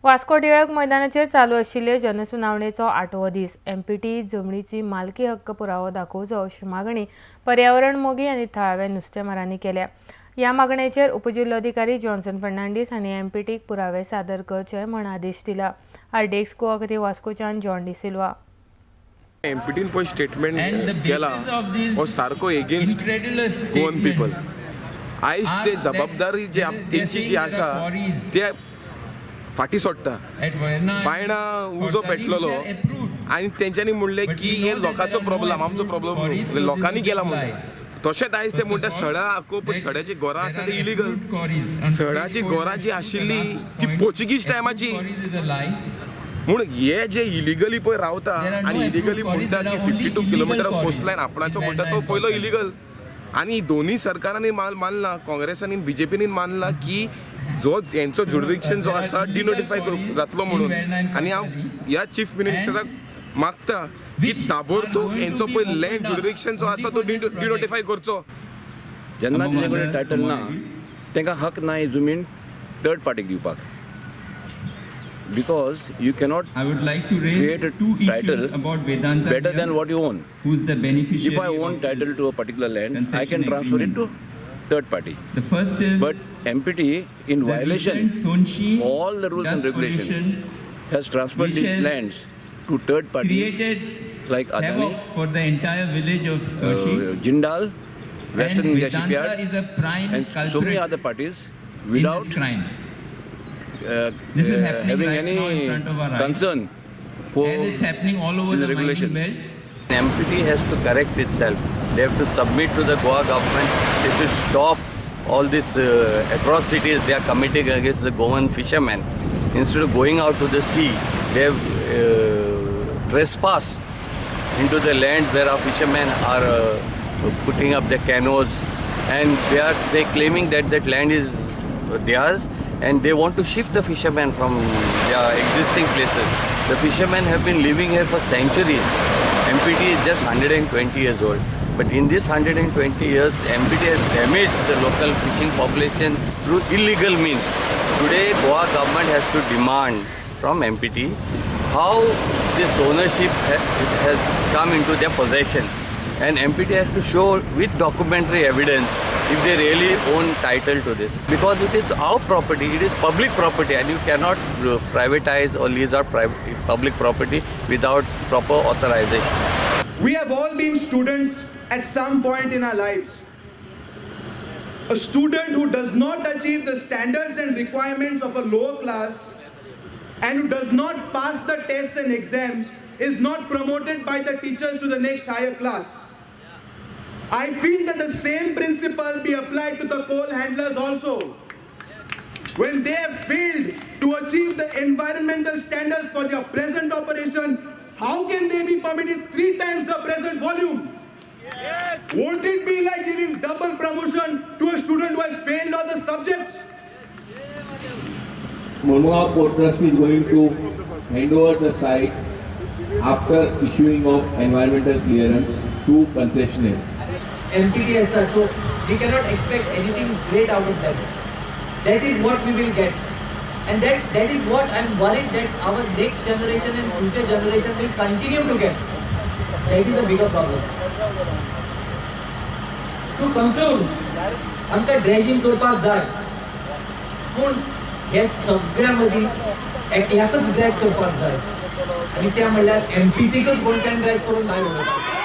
Vasco Tilak मैदानाचेर चालू आशिल्ले जनसुनावणेचो 8वो दीस एमपीटी जमनीची मालकी हक्क पुरावो दाखोवचो अशी मागणी पर्यावरण मोगी आनी थळाव्या नुस्तेमारांनी केल्या। ह्या मागणेचेर उपजिल्लोधिकारी जॉन्सन फर्नांडीस हांणी एमपीटीक पुरावे सादर करचे म्हण आदेश दिला। आरडीएक्स गोवा खातीर वास्कोच्यान जॉन डी सिल्वा। एमपीटीन पळय स्टेटमेंट केला हो सारको एगेन्स्ट गोवन पीपल। आयज ते जबाबदारी जी आसा ते फाटी सोडटा। बायणा उजो पेटलेलो आनी तेंच्यांनी म्हणलें की हे लोकांचो प्रॉब्लम आमचो प्रॉब्लम न्हू, लोकांनी केला म्हणलें। तशेंच आयज ते म्हणटा सडा आखोप सड्याची घरां आसा ती इलिगल। सडाची घरां जी आशिल्ली ती पोर्चुगीज टायमाची म्हूण हे जे इलिगली पळय रावता आनी इलिगली म्हणटा की 52 किलोमिटर कोस्टलायन आपणाचो म्हणटा तो पयलो इलिगल। आनी दोन्ही सरकारांनी मानला, काँग्रेसांनी बीजेपीनी मानला की जो यांचो ज्युरिडिक्शन जो आसा डिनोटिफाय जातलो म्हणून। आनी हांव ह्या चीफ मिनिस्टराक मागता की ताबडतोब यांचो पळय लँड ज्युरिडिक्शन जो आसा तो डिनोटिफाय करचो। जेन्ना तिचे कडेन टायटल ना तांकां हक ना ही जमीन थर्ड पार्टीक दिवपाक। Because you cannot create a title better than what you own. Who's the beneficiary? If I own title to a particular land, I can transfer it to third party. The first is, but MPT, in violation all the rules and regulations, has transferred these lands to third parties like Adani, for the entire village of Sonshi, Jindal, Western and India Shipyard, is a prime and culprit so many other parties without in this crime. This is happening having right any now in front of our eyes. concern for and it's happening all over the regulations. mining belt. MPT has to correct itself. They have to submit to the Goa government. They should stop all these atrocities they are committing against the Goan fishermen. Instead of going out to the sea, they have trespassed into the land where our fishermen are putting up their canoes, and they claiming that that land is theirs, and they want to shift the fishermen from their existing places. The fishermen have been living here for centuries. MPT is just 120 years old. But in this 120 years, MPT has damaged the local fishing population through illegal means. Today, Goa government has to demand from MPT how this ownership has come into their possession. And MPT has to show with documentary evidence if they really own title to this. Because it is our property, it is public property, and you cannot privatize or lease out public property without proper authorization. We have all been students at some point in our lives. A student who does not achieve the standards and requirements of a lower class and who does not pass the tests and exams is not promoted by the teachers to the next higher class. I feel that the same principle be applied to the coal handlers also. When they have failed to achieve the environmental standards for their present operation, how can they be permitted 3 times the present volume? Yes. Won't it be like giving double promotion to a student who has failed all the subjects? Monua Port Trust is going to hand over the site after issuing of environmental clearance to concessionaire. MPT as such, so we cannot expect anything great out of that. That is what we will get, and that is what I am worried that our next generation and future generation will continue to get. That is a bigger problem. To conclude, आमकां dredging करपाक जाय, पूण हे सगळ्या मदीं एकल्याकच drag करपाक जाय, आनी त्या म्हणल्यार MPTकच गोंयच्यान ड्रॅग करून भायर उडोवचें.